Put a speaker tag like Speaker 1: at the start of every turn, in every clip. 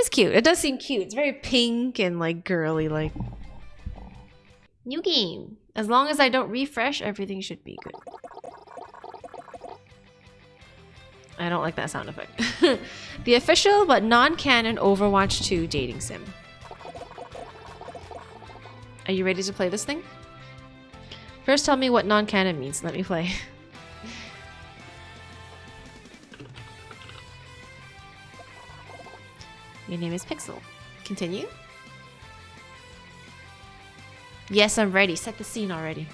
Speaker 1: is cute. It does seem cute. It's very pink and like girly, like. New game. As long as I don't refresh, everything should be good. I don't like that sound effect. The official but non-canon Overwatch 2 dating sim. Are you ready to play this thing? First tell me what non-canon means. Let me play. Your name is Pixel. Continue. Yes, I'm ready. Set the scene already.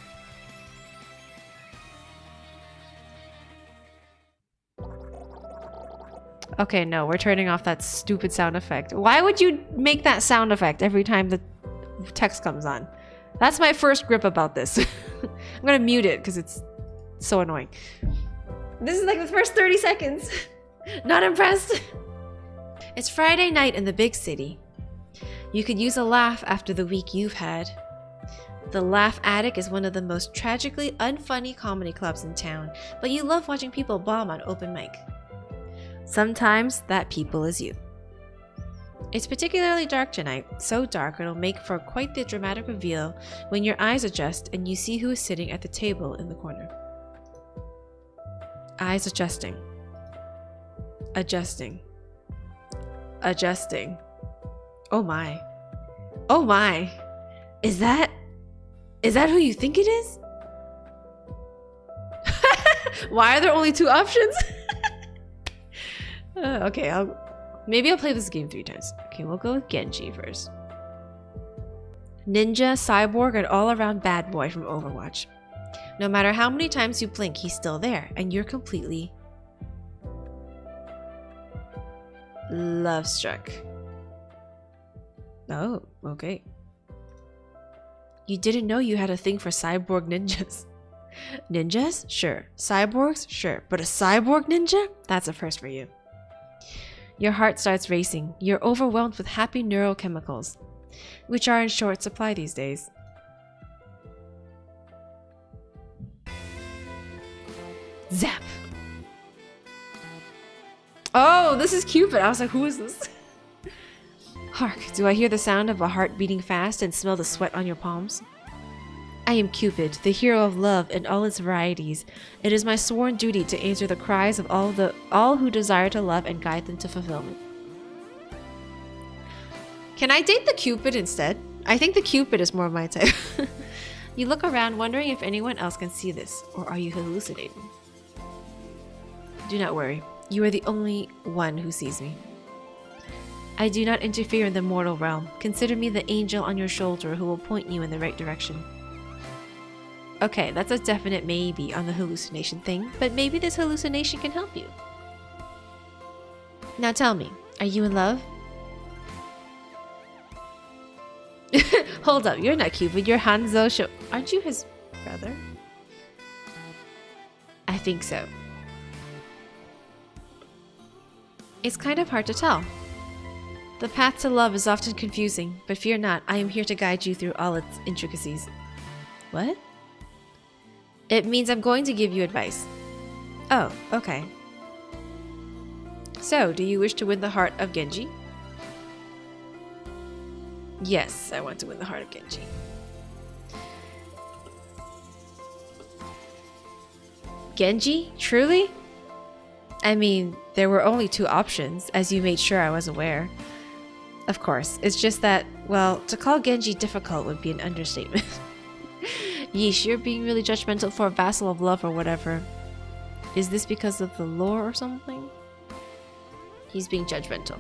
Speaker 1: Okay, no, we're turning off that stupid sound effect. Why would you make that sound effect every time the text comes on? That's my first grip about this. I'm gonna mute it because it's so annoying. This is like the first 30 seconds. Not impressed. It's Friday night in the big city. You could use a laugh after the week you've had. The Laugh Attic is one of the most tragically unfunny comedy clubs in town, but you love watching people bomb on open mic. Sometimes that people is you. It's particularly dark tonight, so dark it'll make for quite the dramatic reveal when your eyes adjust and you see who is sitting at the table in the corner. Eyes adjusting. Adjusting. Adjusting. Oh my. Oh my. Is that who you think it is? Why are there only 2 options? Okay, maybe I'll play this game 3 times. Okay, we'll go with Genji first. Ninja, cyborg, and all-around bad boy from Overwatch. No matter how many times you blink, he's still there, and you're completely love struck. Oh, okay. You didn't know you had a thing for cyborg ninjas. Ninjas? Sure. Cyborgs? Sure. But a cyborg ninja? That's a first for you. Your heart starts racing. You're overwhelmed with happy neurochemicals, which are in short supply these days. Zap! Oh, this is Cupid. I was like, who is this? Hark, do I hear the sound of a heart beating fast and smell the sweat on your palms? I am Cupid, the hero of love in all its varieties. It is my sworn duty to answer the cries of all who desire to love and guide them to fulfillment. Can I date the Cupid instead? I think the Cupid is more of my type. You look around wondering if anyone else can see this, or are you hallucinating? Do not worry, you are the only one who sees me. I do not interfere in the mortal realm. Consider me the angel on your shoulder who will point you in the right direction. Okay, that's a definite maybe on the hallucination thing, but maybe this hallucination can help you. Now tell me, are you in love? Hold up, you're not Cupid, you're Hanzo Aren't you his brother? I think so. It's kind of hard to tell. The path to love is often confusing, but fear not, I am here to guide you through all its intricacies. What? It means I'm going to give you advice. Oh, okay. So, do you wish to win the heart of Genji? Yes, I want to win the heart of Genji. Genji? Truly? I mean, there were only 2 options, as you made sure I was aware. Of course, it's just that, well, to call Genji difficult would be an understatement. Yeesh, you're being really judgmental for a vassal of love or whatever. Is this because of the lore or something? He's being judgmental.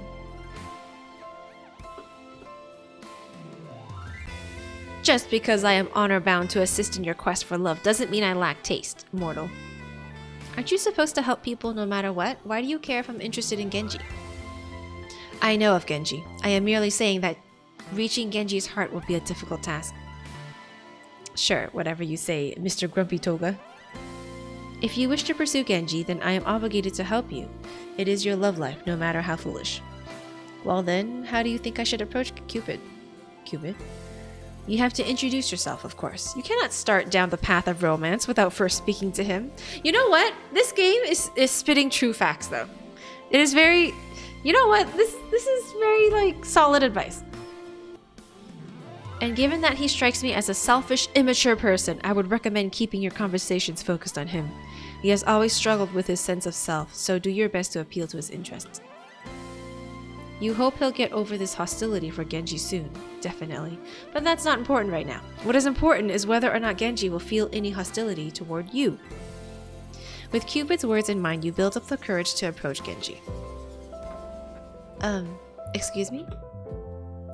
Speaker 1: Just because I am honor-bound to assist in your quest for love doesn't mean I lack taste, mortal. Aren't you supposed to help people no matter what? Why do you care if I'm interested in Genji? I know of Genji. I am merely saying that reaching Genji's heart will be a difficult task. Sure, whatever you say, Mr. Grumpy Toga. If you wish to pursue Genji, then I am obligated to help you. It is your love life, no matter how foolish. Well then, how do you think I should approach Cupid? Cupid? You have to introduce yourself, of course. You cannot start down the path of romance without first speaking to him. You know what? This game is spitting true facts, though. It is very You know what? This is very, like, solid advice. And given that he strikes me as a selfish, immature person, I would recommend keeping your conversations focused on him. He has always struggled with his sense of self, so do your best to appeal to his interests. You hope he'll get over this hostility for Genji soon, definitely. But that's not important right now. What is important is whether or not Genji will feel any hostility toward you. With Cupid's words in mind, you build up the courage to approach Genji. Excuse me?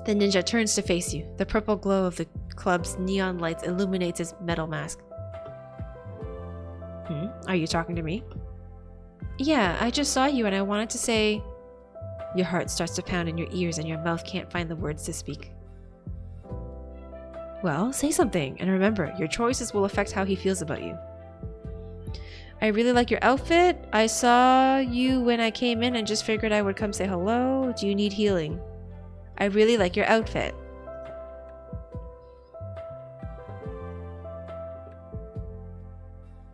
Speaker 1: The ninja turns to face you. The purple glow of the club's neon lights illuminates his metal mask. Are you talking to me? Yeah, I just saw you and I wanted to say... Your heart starts to pound in your ears and your mouth can't find the words to speak. Well, say something, and remember, your choices will affect how he feels about you. I really like your outfit. I saw you when I came in and just figured I would come say hello. Do you need healing? I really like your outfit.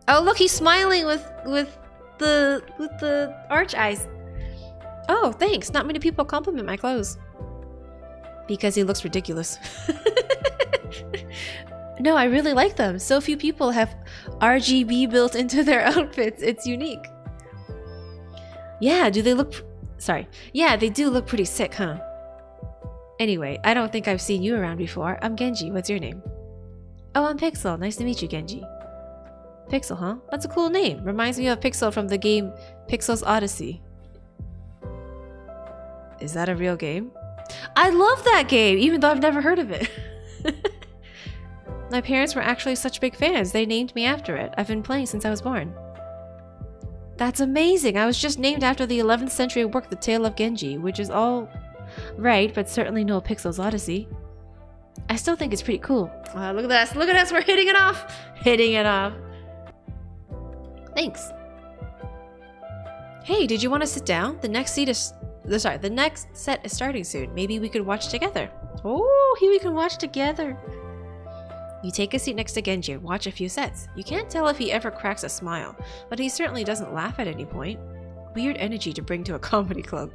Speaker 1: Oh, look, he's smiling with the arch eyes. Oh, thanks. Not many people compliment my clothes. Because he looks ridiculous. No, I really like them. So few people have RGB built into their outfits. It's unique. Yeah, do they look... Sorry. Yeah, they do look pretty sick, huh? Anyway, I don't think I've seen you around before. I'm Genji. What's your name? Oh, I'm Pixel. Nice to meet you, Genji. Pixel, huh? That's a cool name. Reminds me of Pixel from the game Pixel's Odyssey. Is that a real game? I love that game, even though I've never heard of it. My parents were actually such big fans. They named me after it. I've been playing since I was born. That's amazing. I was just named after the 11th century work, The Tale of Genji, which is all right, but certainly no Pixel's Odyssey. I still think it's pretty cool. Look at us. Look at us. We're hitting it off. Hitting it off. Thanks. Hey, did you want to sit down? The next set is starting soon. Maybe we could watch together. Oh, here we can watch together. You take a seat next to Genji and watch a few sets. You can't tell if he ever cracks a smile, but he certainly doesn't laugh at any point. Weird energy to bring to a comedy club.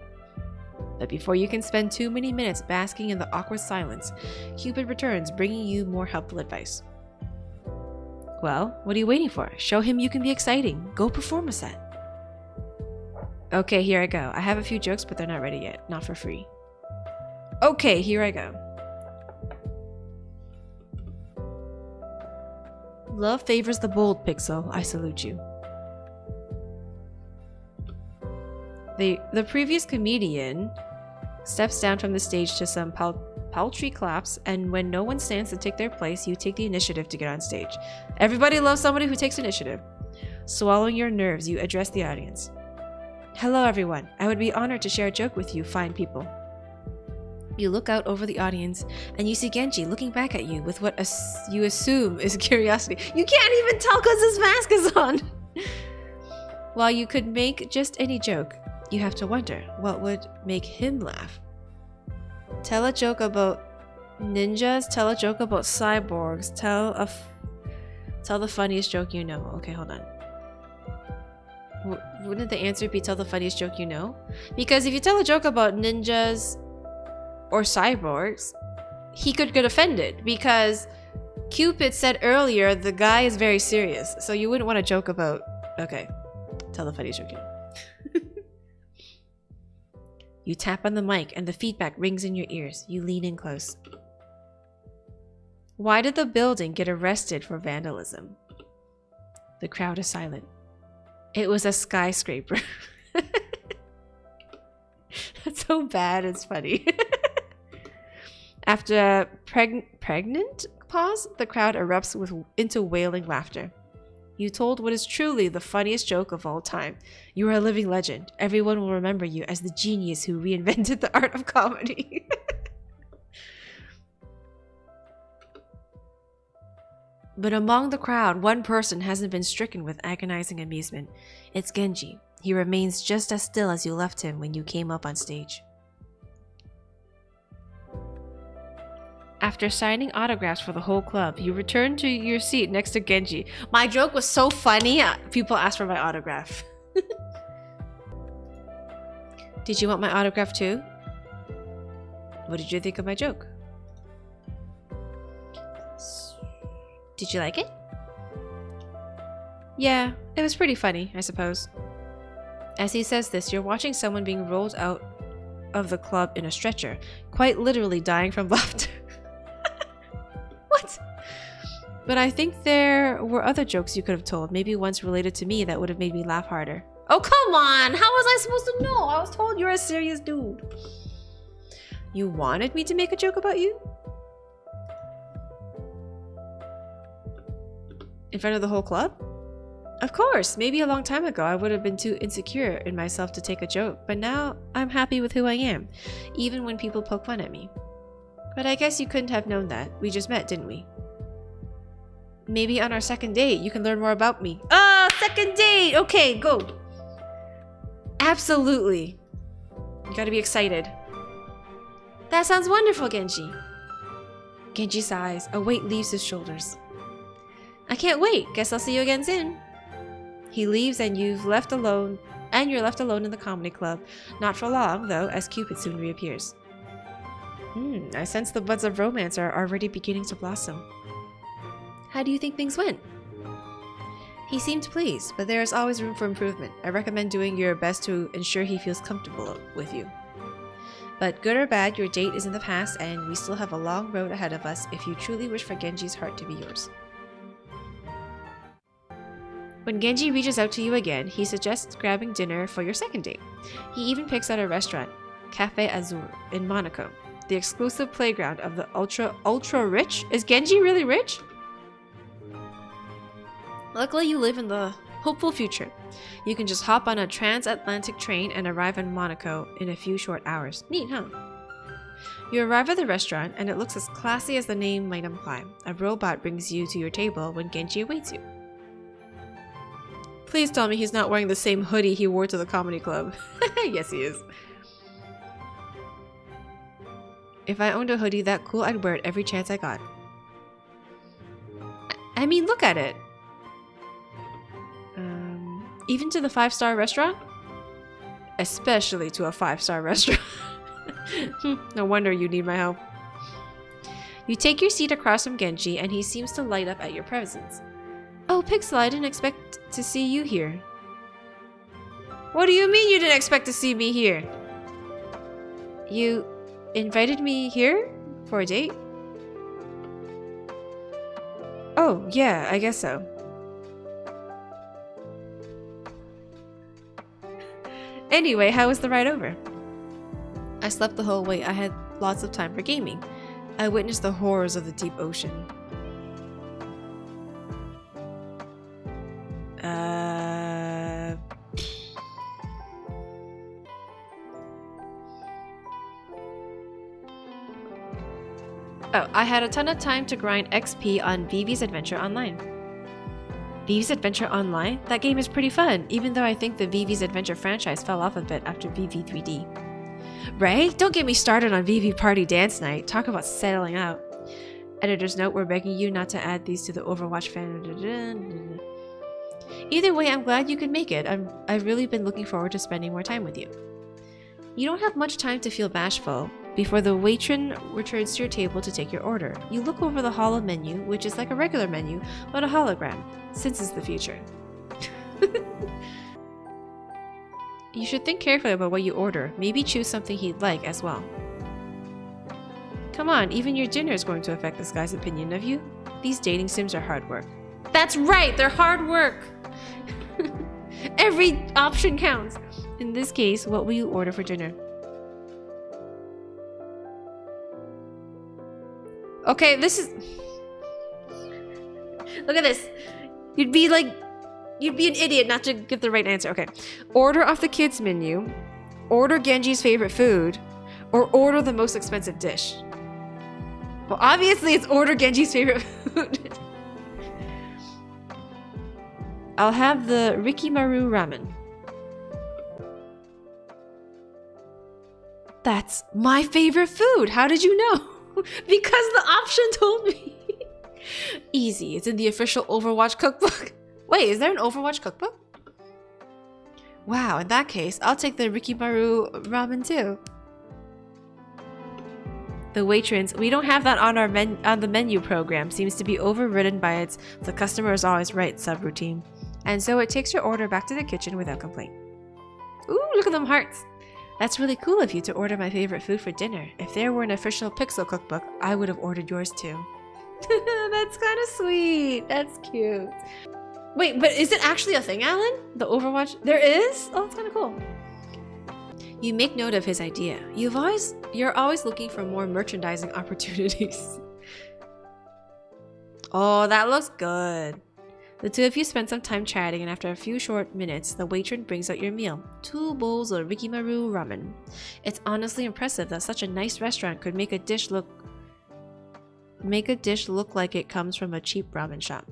Speaker 1: But before you can spend too many minutes basking in the awkward silence, Cupid returns, bringing you more helpful advice. Well, what are you waiting for? Show him you can be exciting. Go perform a set. Okay, here I go. I have a few jokes, but they're not ready yet. Not for free. Okay, here I go. Love favors the bold, Pixel. I salute you. The previous comedian steps down from the stage to some paltry claps, and when no one stands to take their place, you take the initiative to get on stage. Everybody loves somebody who takes initiative. Swallowing your nerves, you address the audience. Hello, everyone. I would be honored to share a joke with you fine people. You look out over the audience, and you see Genji looking back at you with what you assume is curiosity. You can't even tell because his mask is on! While you could make just any joke, you have to wonder what would make him laugh. Tell a joke about ninjas, tell a joke about cyborgs, tell the funniest joke you know. Okay, hold on. Wouldn't the answer be tell the funniest joke you know? Because if you tell a joke about ninjas or cyborgs, he could get offended because Cupid said earlier the guy is very serious, so you wouldn't want to joke about... Okay, tell the funniest joke you know. You tap on the mic and the feedback rings in your ears. You lean in close. Why did the building get arrested for vandalism? The crowd is silent. It was a skyscraper. That's so bad, it's funny. After a pregnant pause, the crowd erupts into wailing laughter. You told what is truly the funniest joke of all time. You are a living legend. Everyone will remember you as the genius who reinvented the art of comedy. But among the crowd, one person hasn't been stricken with agonizing amusement. It's Genji. He remains just as still as you left him when you came up on stage. After signing autographs for the whole club, you return to your seat next to Genji. My joke was so funny, people asked for my autograph. Did you want my autograph too? What did you think of my joke? Did you like it? Yeah, it was pretty funny, I suppose. As he says this, you're watching someone being rolled out of the club in a stretcher, quite literally dying from laughter. What? But I think there were other jokes you could have told, maybe ones related to me that would have made me laugh harder. Oh, come on! How was I supposed to know? I was told you're a serious dude. You wanted me to make a joke about you? In front of the whole club? Of course, maybe a long time ago I would have been too insecure in myself to take a joke, but now I'm happy with who I am, even when people poke fun at me. But I guess you couldn't have known that. We just met, didn't we? Maybe on our second date you can learn more about me. Oh, second date! Okay, go! Absolutely. You gotta be excited. That sounds wonderful, Genji. Genji sighs. A weight leaves his shoulders. I can't wait. Guess I'll see you again soon. He leaves and you're left alone in the comedy club. Not for long, though, as Cupid soon reappears. I sense the buds of romance are already beginning to blossom. How do you think things went? He seemed pleased, but there is always room for improvement. I recommend doing your best to ensure he feels comfortable with you. But good or bad, your date is in the past and we still have a long road ahead of us if you truly wish for Genji's heart to be yours. When Genji reaches out to you again, he suggests grabbing dinner for your second date. He even picks out a restaurant, Cafe Azur, in Monaco, the exclusive playground of the ultra rich. Is Genji really rich? Luckily, you live in the hopeful future. You can just hop on a transatlantic train and arrive in Monaco in a few short hours. Neat, huh? You arrive at the restaurant, and it looks as classy as the name might imply. A robot brings you to your table when Genji awaits you. Please tell me he's not wearing the same hoodie he wore to the comedy club. Yes, he is. If I owned a hoodie that cool, I'd wear it every chance I got. I mean, look at it. Even to the 5-star restaurant? Especially to a 5-star restaurant. No wonder you need my help. You take your seat across from Genji and he seems to light up at your presence. Oh, Pixel, I didn't expect to see you here. What do you mean you didn't expect to see me here? You invited me here for a date? Oh, yeah, I guess so. Anyway, how was the ride over? I slept the whole way. I had lots of time for gaming. I witnessed the horrors of the deep ocean. Oh, I had a ton of time to grind XP on Vivi's Adventure Online. Vivi's Adventure Online? That game is pretty fun, even though I think the Vivi's Adventure franchise fell off a bit after Vivi 3D. Right? Don't get me started on Vivi Party Dance Night. Talk about settling out. Editor's note, we're begging you not to add these to the Overwatch fan. Either way, I'm glad you could make it. I've really been looking forward to spending more time with you. You don't have much time to feel bashful before the matron returns to your table to take your order. You look over the holo menu, which is like a regular menu, but a hologram, since it's the future. You should think carefully about what you order. Maybe choose something he'd like as well. Come on, even your dinner is going to affect this guy's opinion of you. These dating sims are hard work. That's right, they're hard work! Every option counts. In this case, what will you order for dinner? Okay, this is... Look at this. You'd be an idiot not to get the right answer. Okay. Order off the kids menu, order Genji's favorite food, or order the most expensive dish. Well, obviously it's order Genji's favorite food. I'll have the Rikimaru ramen. That's my favorite food. How did you know? Because the option told me. Easy. It's in the official Overwatch cookbook. Wait, is there an Overwatch cookbook? Wow, in that case, I'll take the Rikimaru ramen too. The waitress, we don't have that on our on the menu program, seems to be overridden by its "the customer is always right" subroutine. And so it takes your order back to the kitchen without complaint. Ooh, look at them hearts. That's really cool of you to order my favorite food for dinner. If there were an official Pixel cookbook, I would have ordered yours too. That's kind of sweet. That's cute. Wait, but is it actually a thing, Alan? The Overwatch? There is? Oh, that's kind of cool. You make note of his idea. You're always looking for more merchandising opportunities. Oh, that looks good. The two of you spend some time chatting, and after a few short minutes, the waitress brings out your meal. 2 bowls of Rikimaru ramen. It's honestly impressive that such a nice restaurant could make a dish look like it comes from a cheap ramen shop.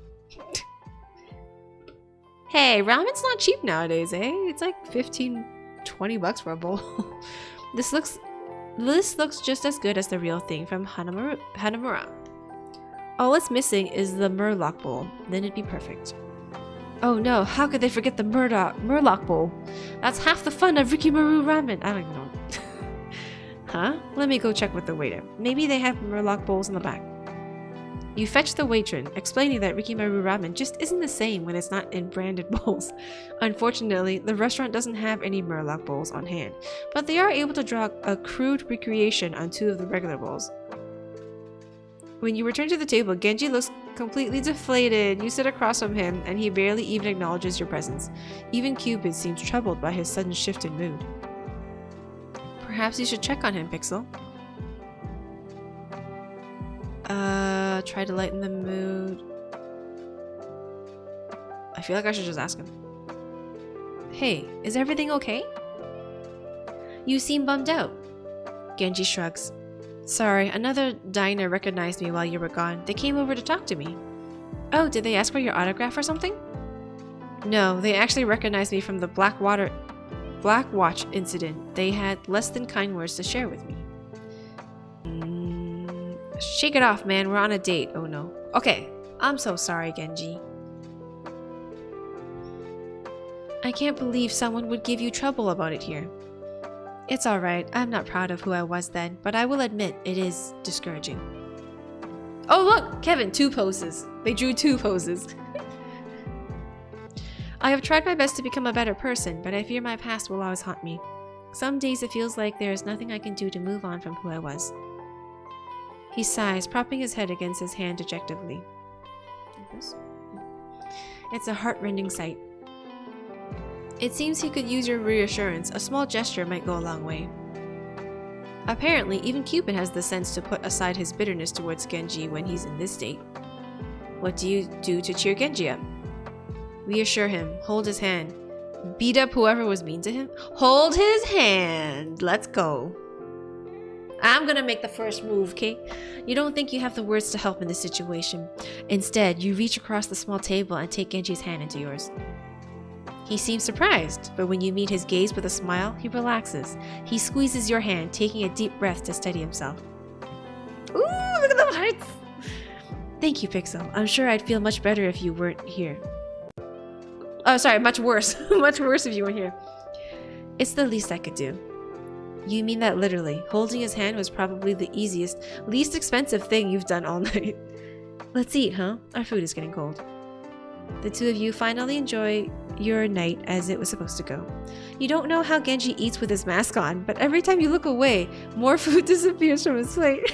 Speaker 1: Hey, ramen's not cheap nowadays, eh? It's like 15-20 bucks for a bowl. This looks just as good as the real thing from Hanamura. All it's missing is the Murloc bowl. Then it'd be perfect. Oh no, how could they forget the Murloc bowl? That's half the fun of Rikimaru ramen. I don't even know. Huh? Let me go check with the waiter. Maybe they have Murloc bowls in the back. You fetch the waitress, explaining that Rikimaru ramen just isn't the same when it's not in branded bowls. Unfortunately, the restaurant doesn't have any Murloc bowls on hand, but they are able to draw a crude recreation on 2 of the regular bowls. When you return to the table, Genji looks completely deflated. You sit across from him, and he barely even acknowledges your presence. Even Cupid seems troubled by his sudden shift in mood. Perhaps you should check on him, Pixel. Try to lighten the mood. I feel like I should just ask him. Hey, is everything okay? You seem bummed out. Genji shrugs. Sorry, another diner recognized me while you were gone. They came over to talk to me. Oh, did they ask for your autograph or something? No, they actually recognized me from the Blackwatch incident. They had less than kind words to share with me. Shake it off, man. We're on a date. Oh no. Okay. I'm so sorry, Genji. I can't believe someone would give you trouble about it here. It's alright. I'm not proud of who I was then, but I will admit it is discouraging. Oh look! Kevin, 2 poses. They drew 2 poses. I have tried my best to become a better person, but I fear my past will always haunt me. Some days it feels like there is nothing I can do to move on from who I was. He sighs, propping his head against his hand dejectedly. It's a heart-rending sight. It seems he could use your reassurance. A small gesture might go a long way. Apparently, even Cupid has the sense to put aside his bitterness towards Genji when he's in this state. What do you do to cheer Genji up? Reassure him. Hold his hand. Beat up whoever was mean to him? Hold his hand! Let's go. I'm gonna make the first move, okay? You don't think you have the words to help in this situation. Instead, you reach across the small table and take Genji's hand into yours. He seems surprised, but when you meet his gaze with a smile, he relaxes. He squeezes your hand, taking a deep breath to steady himself. Ooh, look at those hearts! Thank you, Pixel. I'm sure I'd feel much better if you weren't here. Oh, sorry, much worse. Much worse if you weren't here. It's the least I could do. You mean that literally. Holding his hand was probably the easiest, least expensive thing you've done all night. Let's eat, huh? Our food is getting cold. The 2 of you finally enjoy your night as it was supposed to go. You don't know how Genji eats with his mask on, but every time you look away, more food disappears from his plate.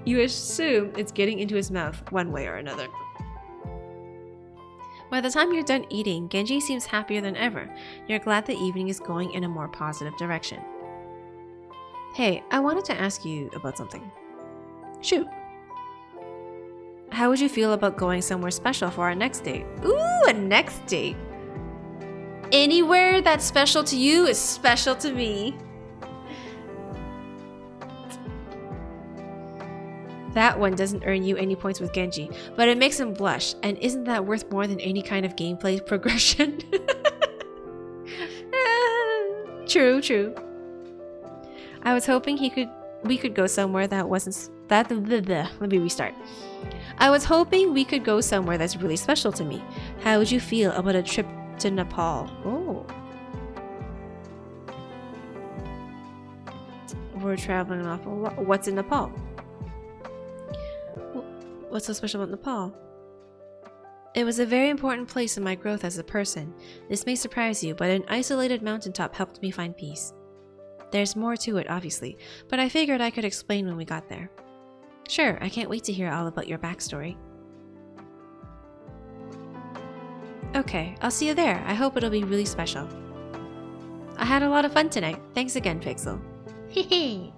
Speaker 1: You assume it's getting into his mouth one way or another. By the time you're done eating, Genji seems happier than ever. You're glad the evening is going in a more positive direction. Hey, I wanted to ask you about something. Shoot. How would you feel about going somewhere special for our next date? Ooh, a next date. Anywhere that's special to you is special to me. That one doesn't earn you any points with Genji, but it makes him blush, and isn't that worth more than any kind of gameplay progression? True, true. I was hoping we could go somewhere that wasn't let me restart. I was hoping we could go somewhere that's really special to me. How would you feel about a trip to Nepal? Oh, We're traveling an awful lot. What's in Nepal? What's so special about Nepal? It was a very important place in my growth as a person. This may surprise you, but an isolated mountaintop helped me find peace. There's more to it, obviously, but I figured I could explain when we got there. Sure, I can't wait to hear all about your backstory. Okay, I'll see you there. I hope it'll be really special. I had a lot of fun tonight. Thanks again, Pixel. Hehe.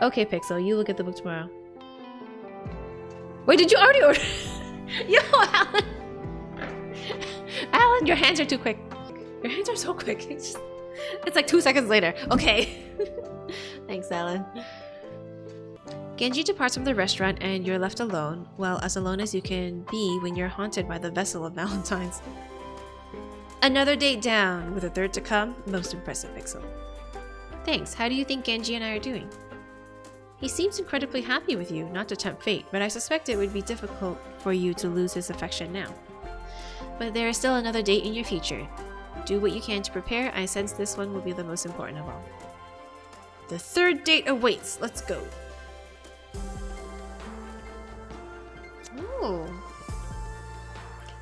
Speaker 1: Okay, Pixel, you look at the book tomorrow. Wait, did you already order? Yo, Alan! Alan, your hands are too quick. Your hands are so quick. It's like 2 seconds later. Okay. Thanks, Alan. Genji departs from the restaurant and you're left alone. Well, as alone as you can be when you're haunted by the vessel of Valentine's. Another date down, with a third to come. Most impressive, Pixel. Thanks. How do you think Genji and I are doing? He seems incredibly happy with you, not to tempt fate, but I suspect it would be difficult for you to lose his affection now. But there is still another date in your future. Do what you can to prepare. I sense this one will be the most important of all. The third date awaits. Let's go. Oh.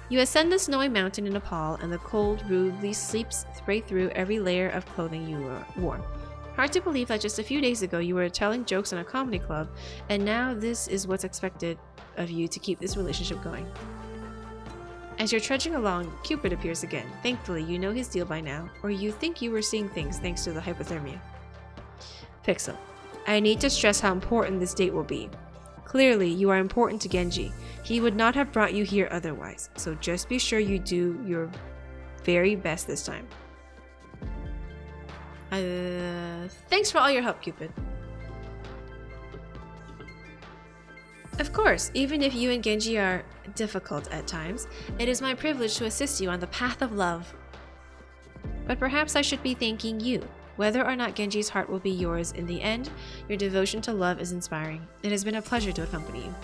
Speaker 1: You ascend the snowy mountain in Nepal, and the cold rudely sleeps right through every layer of clothing you wore. Hard to believe that just a few days ago you were telling jokes in a comedy club, and now this is what's expected of you to keep this relationship going. As you're trudging along, Cupid appears again. Thankfully, you know his deal by now, or you think you were seeing things thanks to the hypothermia. Pixel, I need to stress how important this date will be. Clearly, you are important to Genji. He would not have brought you here otherwise, so just be sure you do your very best this time. Thanks for all your help, Cupid. Of course, even if you and Genji are difficult at times, it is my privilege to assist you on the path of love. But perhaps I should be thanking you. Whether or not Genji's heart will be yours in the end, your devotion to love is inspiring. It has been a pleasure to accompany you.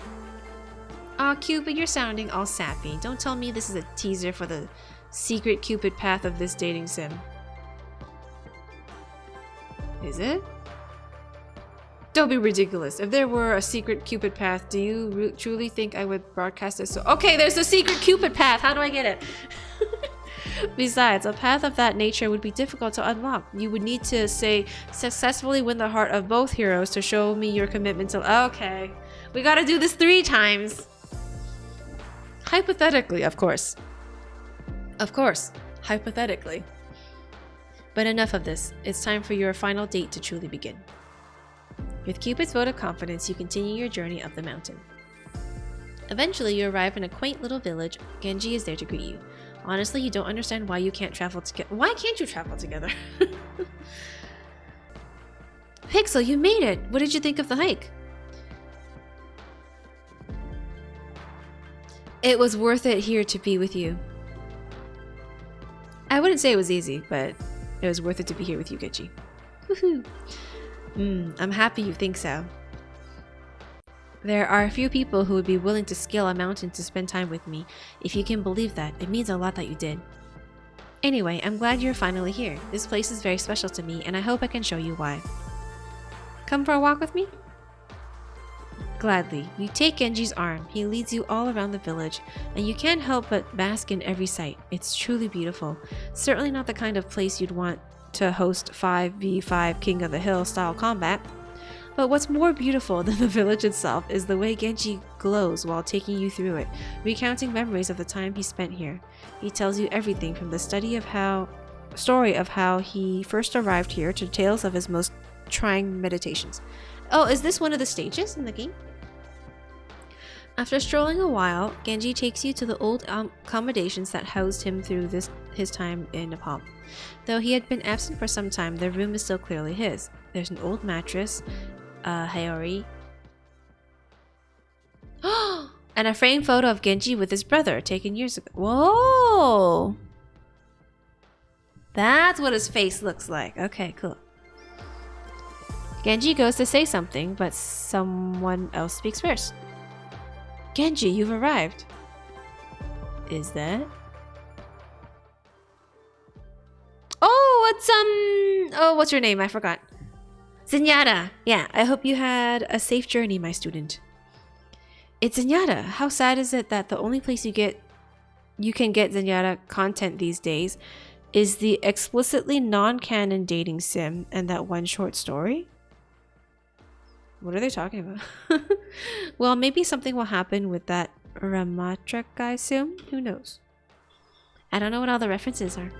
Speaker 1: Aw, Cupid, you're sounding all sappy. Don't tell me this is a teaser for the secret Cupid path of this dating sim. Is it? Don't be ridiculous. If there were a secret Cupid path, do you truly think I would broadcast it? So okay, there's a secret Cupid path. How do I get it? Besides, a path of that nature would be difficult to unlock. You would need to, say, successfully win the heart of both heroes to show me your commitment to... Okay. We gotta do this 3 times. Hypothetically, of course. Of course. Hypothetically. But enough of this. It's time for your final date to truly begin. With Cupid's vote of confidence, you continue your journey up the mountain. Eventually, you arrive in a quaint little village. Genji is there to greet you. Honestly, you don't understand why you can't travel together. Why can't you travel together? Pixel, you made it! What did you think of the hike? It was worth it here to be with you. I wouldn't say it was easy, but it was worth it to be here with you, Genji. Woohoo! I'm happy you think so. There are a few people who would be willing to scale a mountain to spend time with me. If you can believe that, it means a lot that you did. Anyway, I'm glad you're finally here. This place is very special to me, and I hope I can show you why. Come for a walk with me? Gladly. You take Genji's arm. He leads you all around the village, and you can't help but bask in every sight. It's truly beautiful. Certainly not the kind of place you'd want to host 5v5 King of the Hill style combat. But what's more beautiful than the village itself is the way Genji glows while taking you through it, recounting memories of the time he spent here. He tells you everything from the story of how he first arrived here to tales of his most trying meditations. Oh, is this one of the stages in the game? After strolling a while, Genji takes you to the old accommodations that housed him through his time in Nepal. Though he had been absent for some time, the room is still clearly his. There's an old mattress, a Haori, and a framed photo of Genji with his brother taken years ago. Whoa! That's what his face looks like. Okay, cool. Genji goes to say something, but someone else speaks first. Genji, you've arrived. Is that? Oh, what's your name? I forgot. Zenyatta! Yeah, I hope you had a safe journey, my student. It's Zenyatta. How sad is it that the only place you can get Zenyatta content these days is the explicitly non-canon dating sim and that one short story? What are they talking about? Well, maybe something will happen with that Ramatrek guy soon. Who knows? I don't know what all the references are.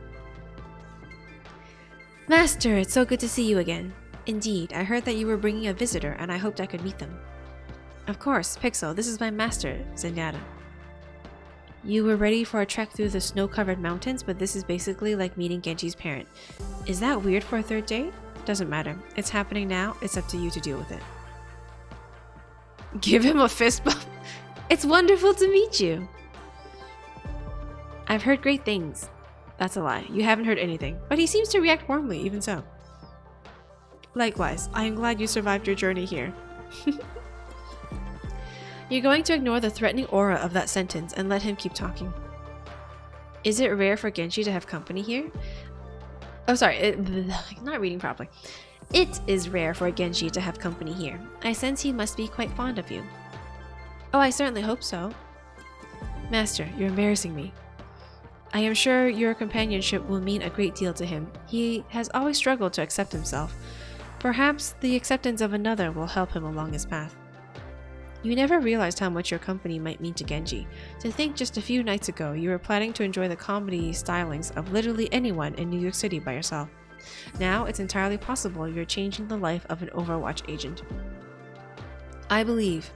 Speaker 1: Master, it's so good to see you again. Indeed, I heard that you were bringing a visitor and I hoped I could meet them. Of course, Pixel, this is my master, Zenyatta. You were ready for a trek through the snow-covered mountains, but this is basically like meeting Genji's parent. Is that weird for a third date? Doesn't matter. It's happening now. It's up to you to deal with it. Give him a fist bump. It's wonderful to meet you. I've heard great things. That's a lie. You haven't heard anything. But he seems to react warmly, even so. Likewise, I am glad you survived your journey here. You're going to ignore the threatening aura of that sentence and let him keep talking. Is it rare for Genji to have company here? Oh, sorry. Not reading properly. It is rare for Genji to have company here. I sense he must be quite fond of you. Oh, I certainly hope so. Master, you're embarrassing me. I am sure your companionship will mean a great deal to him. He has always struggled to accept himself. Perhaps the acceptance of another will help him along his path. You never realized how much your company might mean to Genji. To think just a few nights ago you were planning to enjoy the comedy stylings of literally anyone in New York City by yourself. Now it's entirely possible you're changing the life of an Overwatch agent. I believe.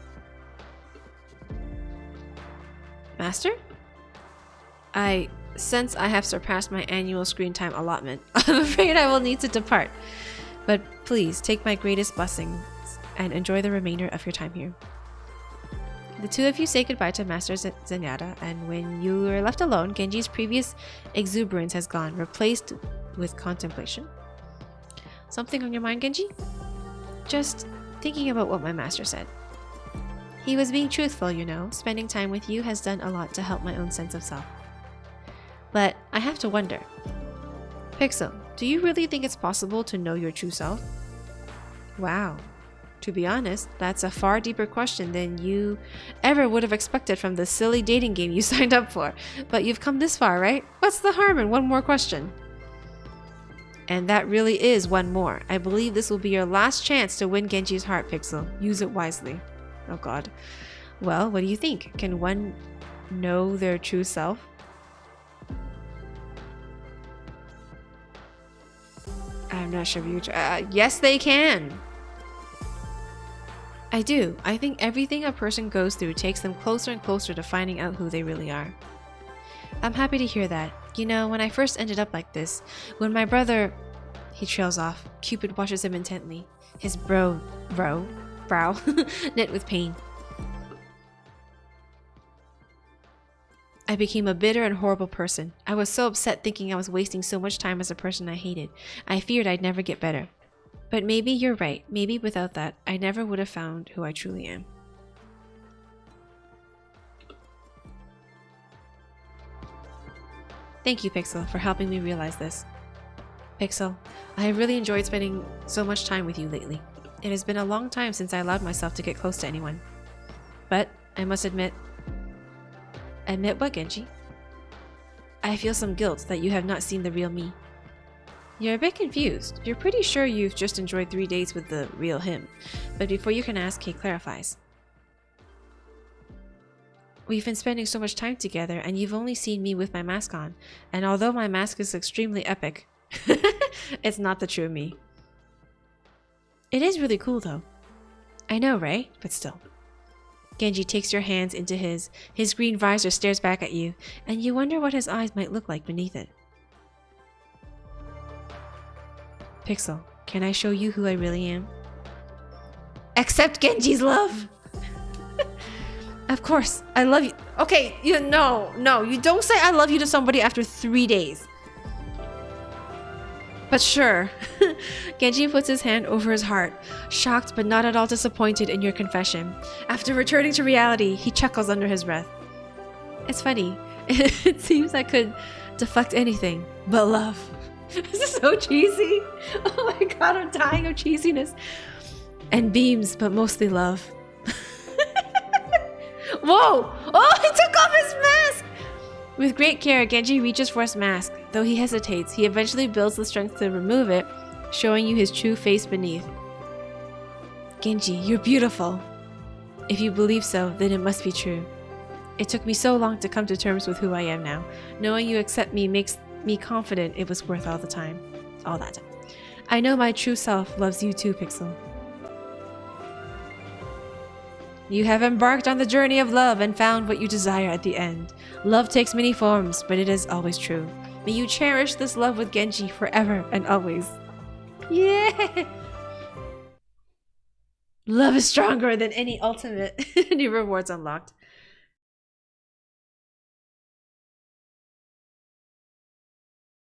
Speaker 1: Master? Since I have surpassed my annual screen time allotment, I'm afraid I will need to depart. But please take my greatest blessings and enjoy the remainder of your time here. The two of you say goodbye to Master Zenyatta, and when you are left alone, Genji's previous exuberance has gone, replaced with contemplation. Something on your mind, Genji? Just thinking about what my master said. He was being truthful, you know. Spending time with you has done a lot to help my own sense of self. But I have to wonder. Pixel, do you really think it's possible to know your true self? Wow. To be honest, that's a far deeper question than you ever would have expected from the silly dating game you signed up for. But you've come this far, right? What's the harm in one more question? And that really is one more. I believe this will be your last chance to win Genji's heart, Pixel. Use it wisely. Oh god. Well, what do you think? Can one know their true self? I'm not sure if you... yes, they can! I do. I think everything a person goes through takes them closer and closer to finding out who they really are. I'm happy to hear that. You know, when I first ended up like this, when my brother... He trails off. Cupid watches him intently. His brow knit with pain. I became a bitter and horrible person. I was so upset thinking I was wasting so much time as a person I hated. I feared I'd never get better. But maybe you're right. Maybe without that, I never would have found who I truly am. Thank you, Pixel, for helping me realize this. Pixel, I have really enjoyed spending so much time with you lately. It has been a long time since I allowed myself to get close to anyone. But I must admit... Admit what, Genji? I feel some guilt that you have not seen the real me. You're a bit confused. You're pretty sure you've just enjoyed 3 days with the real him. But before you can ask, he clarifies. We've been spending so much time together, and you've only seen me with my mask on. And although my mask is extremely epic, it's not the true me. It is really cool, though. I know, right? But still. Genji takes your hands into his. His green visor stares back at you, and you wonder what his eyes might look like beneath it. Pixel, can I show you who I really am? Accept Genji's love! Of course, I love you. Okay, no, you don't say I love you to somebody after 3 days. But sure. Genji puts his hand over his heart, shocked but not at all disappointed in your confession. After returning to reality, he chuckles under his breath. It's funny. It seems I could deflect anything but love. This is so cheesy. Oh my god, I'm dying of cheesiness. And beams, but mostly love. Whoa! Oh, he took off his mask! With great care, Genji reaches for his mask. Though he hesitates, he eventually builds the strength to remove it, showing you his true face beneath. Genji, you're beautiful. If you believe so, then it must be true. It took me so long to come to terms with who I am now. Knowing you accept me makes me confident it was worth all that time. I know my true self loves you too, Pixel. You have embarked on the journey of love and found what you desire at the end. Love takes many forms, but it is always true. May you cherish this love with Genji forever and always. Yeah! Love is stronger than any ultimate. New rewards unlocked.